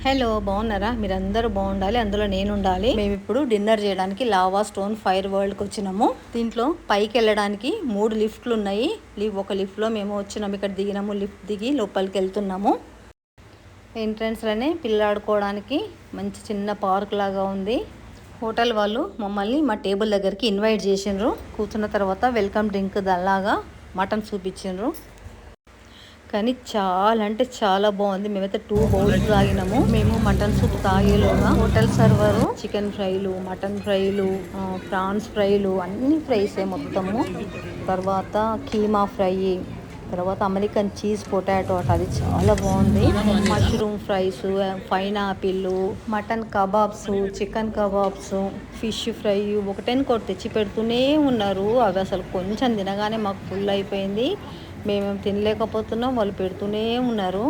Hello, బాగున్నారా? మీరందరూ బాగుండాలి, అందులో నేను ఉండాలి. మేము ఇప్పుడు డిన్నర్ చేయడానికి లావా స్టోన్ ఫైర్ వరల్డ్కి వచ్చినాము. దీంట్లో పైకి వెళ్ళడానికి 3 లిఫ్ట్లు ఉన్నాయి. ఒక లిఫ్ట్లో మేము వచ్చినాము, ఇక్కడ దిగినాము, లిఫ్ట్ దిగి లోపలికి వెళ్తున్నాము. ఎంట్రన్స్లోనే పిల్లలు ఆడుకోవడానికి మంచి చిన్న పార్క్ లాగా ఉంది. హోటల్ వాళ్ళు మమ్మల్ని మా టేబుల్ దగ్గరికి ఇన్వైట్ చేసిండ్రు. కూర్చున్న తర్వాత వెల్కమ్ డ్రింక్ అలాగా మటన్ చూపించిండ్రు. కానీ చాలా అంటే చాలా బాగుంది. మేమైతే 2 బౌల్స్ తాగినాము. మేము మటన్ సూప్ తాగేలోగా హోటల్ సర్వరు చికెన్ ఫ్రైలు, మటన్ ఫ్రైలు, ప్రాన్స్ ఫ్రైలు, అన్ని ఫ్రైసే మొత్తము. తర్వాత కీమా ఫ్రై, తర్వాత అమెరికన్ చీజ్ పొటాటో అది చాలా బాగుంది. Mushroom fries, pineapple, mutton kebabs, chicken kebabs, fish fry ఒకటెనుకోటి తెచ్చి పెడుతూనే ఉన్నారు. అవి అసలు కొంచెం తినగానే మాకు ఫుల్ అయిపోయింది. మేమేం తినలేకపోతున్నాం, వాళ్ళు పెడుతూనే ఉన్నారు.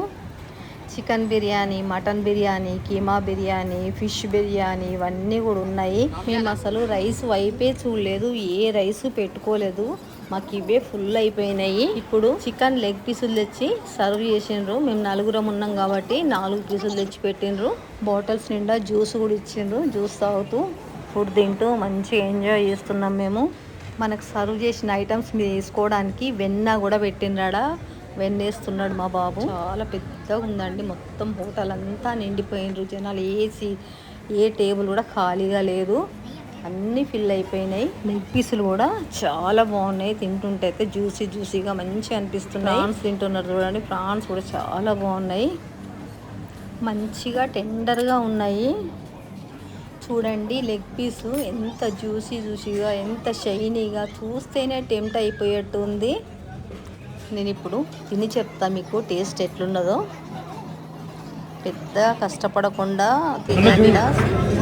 Chicken biryani, mutton biryani, keema biryani, fish biryani ఇవన్నీ కూడా ఉన్నాయి. మేము అసలు రైస్ వైపే చూడలేదు, ఏ రైస్ పెట్టుకోలేదు. మాకు ఇవే ఫుల్ అయిపోయినాయి. ఇప్పుడు చికెన్ లెగ్ పీసులు తెచ్చి సర్వ్ చేసిండ్రు. మేము 4 ఉన్నాం కాబట్టి 4 పీసులు తెచ్చి పెట్టిండ్రు. బాటిల్స్ నిండా జ్యూస్ కూడా ఇచ్చిండ్రు. జ్యూస్ తాగుతూ ఫుడ్ తింటూ మంచిగా ఎంజాయ్ చేస్తున్నాం మేము. మనకు సర్వ్ చేసిన ఐటమ్స్ మీద వేసుకోవడానికి వెన్న కూడా పెట్టిండ్రాడ. వెన్న వేస్తున్నాడు మా బాబు. చాలా పెద్దగా ఉందండి, మొత్తం హోటల్ అంతా నిండిపోయిండ్రు జనాలు. ఏ టేబుల్ కూడా ఖాళీగా లేదు, అన్నీ ఫిల్ అయిపోయినాయి. లెగ్ పీసులు కూడా చాలా బాగున్నాయి. తింటుంటే అయితే జ్యూసీగా మంచిగా అనిపిస్తున్నాయి. ప్రాన్స్ తింటున్నారు చూడండి, ప్రాన్స్ కూడా చాలా బాగున్నాయి, మంచిగా టెండర్గా ఉన్నాయి. చూడండి లెగ్ పీసు ఎంత జ్యూసీగా, ఎంత షైనీగా, చూస్తేనే టెంప్ట్ అయిపోయేట్టు ఉంది. నేను ఇప్పుడు తిని చెప్తా మీకు టేస్ట్ ఎట్లున్నదో. పెద్దగా కష్టపడకుండా తినకుండా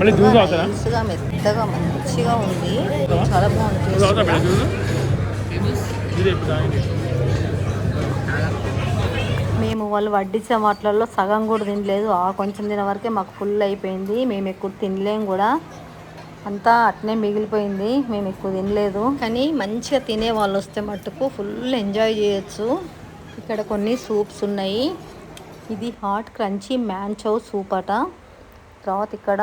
నైస్గా మెత్తగా మంచిగా ఉంది. చాలా బాగుంది. మేము వాళ్ళు వడ్డించే వాటిల్లో సగం కూడా తినలేదు. కొంచెం తిన వరకే మాకు ఫుల్ అయిపోయింది. మేము ఎక్కువ తినలేము కూడా, అంతా అట్నే మిగిలిపోయింది. మేము ఎక్కువ తినలేదు. కానీ మంచిగా తినే వాళ్ళు వస్తే మట్టుకు ఫుల్ ఎంజాయ్ చేయొచ్చు. ఇక్కడ కొన్ని సూప్స్ ఉన్నాయి. ఇది హాట్ క్రంచీ మ్యాంచో సూప్ అట. తర్వాత ఇక్కడ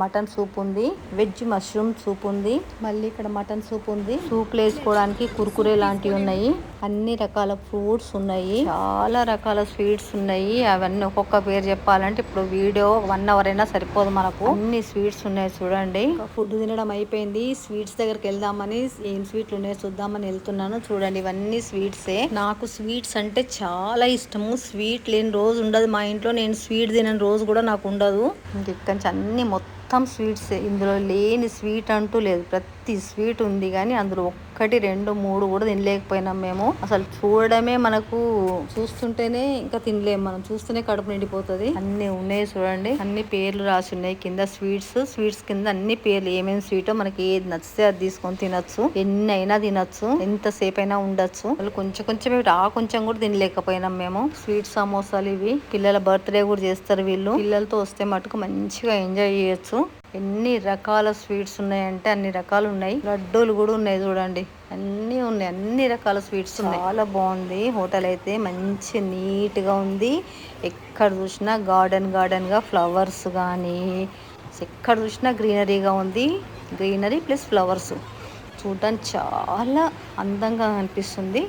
మటన్ సూప్ ఉంది, వెజ్ మష్రూమ్ సూప్ ఉంది, మళ్ళీ ఇక్కడ మటన్ సూప్ ఉంది. సూప్ వేసుకోవడానికి కుర్కురే లాంటివి ఉన్నాయి. అన్ని రకాల ఫ్రూట్స్ ఉన్నాయి, చాలా రకాల స్వీట్స్ ఉన్నాయి. అవన్నీ ఒక్కొక్క పేరు చెప్పాలంటే ఇప్పుడు వీడియో 1 అవర్ అయినా సరిపోదు మనకు. అన్ని స్వీట్స్ ఉన్నాయి చూడండి. ఫుడ్ తినడం అయిపోయింది, స్వీట్స్ దగ్గరికి వెళ్దామని ఏం స్వీట్లు ఉన్నాయో చూద్దామని వెళ్తున్నాను. చూడండి ఇవన్నీ స్వీట్సే. నాకు స్వీట్స్ అంటే చాలా ఇష్టము. స్వీట్ లేని రోజు ఉండదు మా ఇంట్లో. నేను స్వీట్ తినని రోజు కూడా నాకు ఉండదు. ఇంక అన్ని మొత్తం స్వీట్సే. ఇందులో లేని స్వీట్ అంటూ లేదు, ప్రతి స్వీట్ ఉంది. కానీ అందులో 1, 2, 3 కూడా తినలేకపోయినాం మేము. అసలు చూడడమే మనకు, చూస్తుంటేనే ఇంకా తినలేము మనం, చూస్తూనే కడుపు నిండిపోతుంది. అన్ని ఉన్నాయి చూడండి, అన్ని పేర్లు రాసి ఉన్నాయి కింద. స్వీట్స్ కింద అన్ని పేర్లు, ఏమేమి స్వీటో మనకి ఏది నచ్చితే అది తీసుకొని తినొచ్చు. ఎన్ని అయినా తినొచ్చు, ఎంతసేపు అయినా ఉండొచ్చు. వాళ్ళు కొంచెం కొంచెం కూడా తినలేకపోయినాం మేము. స్వీట్ సమోసాలు ఇవి. పిల్లల బర్త్డే కూడా చేస్తారు వీళ్ళు. పిల్లలతో వస్తే మటుకు మంచిగా ఎంజాయ్ చేయొచ్చు. ఎన్ని రకాల స్వీట్స్ ఉన్నాయంటే అన్ని రకాలు ఉన్నాయి. లడ్డూలు కూడా ఉన్నాయి చూడండి, అన్నీ ఉన్నాయి, అన్ని రకాల స్వీట్స్ ఉన్నాయి. చాలా బాగుంది హోటల్ అయితే, మంచి నీట్గా ఉంది. ఎక్కడ చూసినా గార్డెన్ గా ఫ్లవర్స్ కానీ, ఎక్కడ చూసినా గ్రీనరీగా ఉంది. గ్రీనరీ ప్లస్ ఫ్లవర్స్ చూడడానికి చాలా అందంగా అనిపిస్తుంది.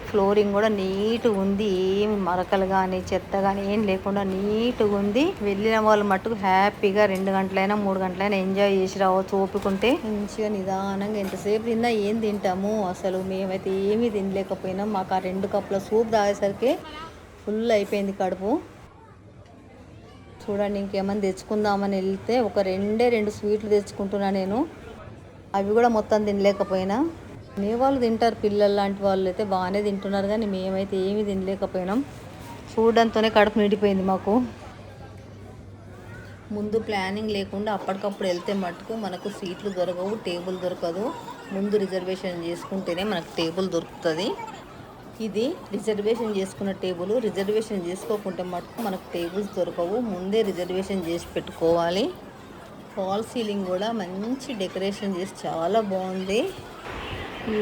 ఫ్లోరింగ్ కూడా నీట్గా ఉంది, ఏమి మరకలు కానీ చెత్త కానీ ఏం లేకుండా నీట్గా ఉంది. వెళ్ళిన వాళ్ళు మట్టుకు హ్యాపీగా 2 గంటలైనా 3 గంటలైనా ఎంజాయ్ చేసి రావచ్చు ఓపికంటే. మంచిగా నిదానంగా ఎంతసేపు తిన్నా ఏం తింటాము, అసలు మేమైతే ఏమీ తినలేకపోయినాం. మాకు ఆ 2 కప్పుల సూప్ తాగేసరికి ఫుల్ అయిపోయింది కడుపు. చూడండి ఇంకేమన్నా తెచ్చుకుందామని వెళ్తే ఒక 2 స్వీట్లు తెచ్చుకుంటున్నా నేను. అవి కూడా మొత్తం తినలేకపోయినా. వాళ్ళు తింటారు, పిల్లలు లాంటి వాళ్ళు అయితే బాగానే తింటున్నారు. కానీ మేమైతే ఏమీ తినలేకపోయినాం. చూడడంతోనే కడుపు నిండిపోయింది మాకు. ముందు ప్లానింగ్ లేకుండా అప్పటికప్పుడు వెళ్తే మటుకు మనకు సీట్లు దొరకవు, టేబుల్ దొరకదు. ముందు రిజర్వేషన్ చేసుకుంటేనే మనకు టేబుల్ దొరుకుతుంది. ఇది రిజర్వేషన్ చేసుకున్న టేబుల్. రిజర్వేషన్ చేసుకోకుంటే మటుకు మనకు టేబుల్స్ దొరకవు. ముందే రిజర్వేషన్ చేసి పెట్టుకోవాలి. ఫాల్ సీలింగ్ కూడా మంచి డెకరేషన్ చేసి చాలా బాగుంది.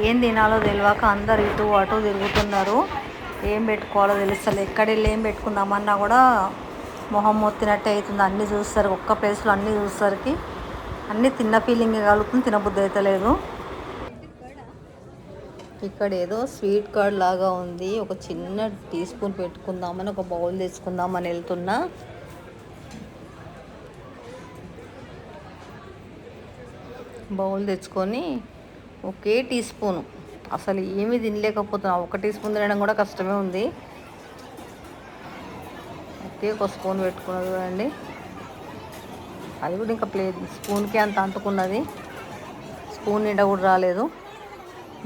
ఏం తినాలో తెలియక అందరు ఇటు అటు తిరుగుతున్నారు. ఏం పెట్టుకోవాలో తెలుస్తలే. ఎక్కడ వెళ్ళి ఏం పెట్టుకుందామన్నా కూడా మొహం మొత్తినట్టే అవుతుంది. అన్నీ చూస్తారు ఒక్క ప్లేస్లో అన్నీ చూసేసరికి అన్నీ తిన్న ఫీలింగ్ కలుగుతుంది, తినబుద్ధి అయితే లేదు. ఇక్కడ ఏదో స్వీట్ కార్డ్ లాగా ఉంది. ఒక చిన్న టీ స్పూన్ పెట్టుకుందామని ఒక బౌల్ తెచ్చుకుందామని వెళ్తున్నా. బౌల్ తెచ్చుకొని ఒకే టీ స్పూను, అసలు ఏమీ తినలేకపోతున్నా. ఒక టీ స్పూన్ తినడం కూడా కష్టమే ఉంది. ఒకే ఒక స్పూన్ పెట్టుకున్నది చూడండి, అది కూడా ఇంకా స్పూన్కే అంత అంటుకున్నది. స్పూన్ నిండా కూడా రాలేదు.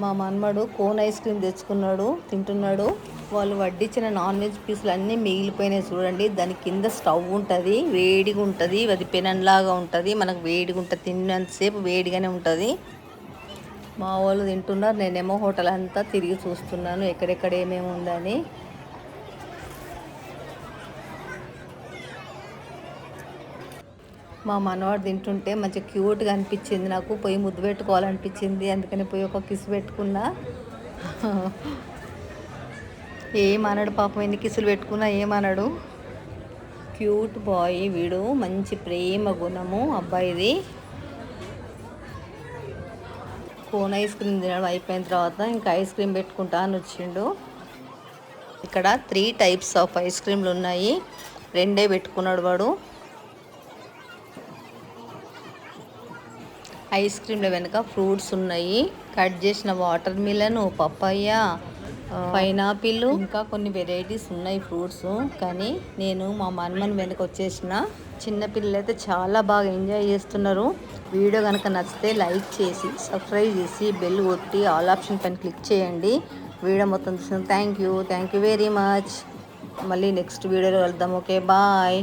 మా మన్మడు కోన్ ఐస్ క్రీమ్ తెచ్చుకున్నాడు, తింటున్నాడు. వాళ్ళు వడ్డించిన నాన్ వెజ్ పీసులు అన్నీ మిగిలిపోయినాయి చూడండి. దాని కింద స్టవ్ ఉంటుంది, వేడిగా ఉంటుంది, అది పెనంలాగా ఉంటుంది. మనకు వేడిగా ఉంటుంది, తిన్నంతసేపు వేడిగానే ఉంటుంది. మా వాళ్ళు తింటున్నారు, నేనేమో హోటల్ అంతా తిరిగి చూస్తున్నాను ఎక్కడెక్కడ ఏమేమి ఉందని. మా మనవాడు తింటుంటే మంచిగా క్యూట్గా అనిపించింది, నాకు పోయి ముద్దు పెట్టుకోవాలనిపించింది. అందుకని పోయి ఒక కిస్ పెట్టుకున్నా. ఏమన్నాడు పాపం, ఎన్ని కిసులు పెట్టుకున్నా ఏమన్నాడు. క్యూట్ బాయ్ వీడు, మంచి ప్రేమ గుణము అబ్బాయిది. కోన్ ఐస్ క్రీమ్ తినడం అయిపోయిన తర్వాత ఇంకా ఐస్ క్రీమ్ పెట్టుకుంటా అని వచ్చిండు. ఇక్కడ 3 టైప్స్ ఆఫ్ ఐస్ క్రీమ్లు ఉన్నాయి, 2 పెట్టుకున్నాడు వాడు. ఐస్ క్రీమ్ల వెనుక ఫ్రూట్స్ ఉన్నాయి, కట్ చేసిన వాటర్ మిలన్, పపాయ, పైనాపిల్, ఇంకా కొన్ని వెరైటీస్ ఉన్నాయి ఫ్రూట్స్. కానీ నేను మా మన్మన్ వెనుక వచ్చేసిన. చిన్నపిల్లలు అయితే చాలా బాగా ఎంజాయ్ చేస్తున్నారు. వీడియో కనుక నచ్చితే లైక్ చేసి, సబ్స్క్రైబ్ చేసి, బెల్ కొట్టి ఆల్ ఆప్షన్ పైన క్లిక్ చేయండి. వీడియో మొత్తం చూసిన థ్యాంక్ యూ వెరీ మచ్. మళ్ళీ నెక్స్ట్ వీడియోలో వెళ్దాం. Okay bye.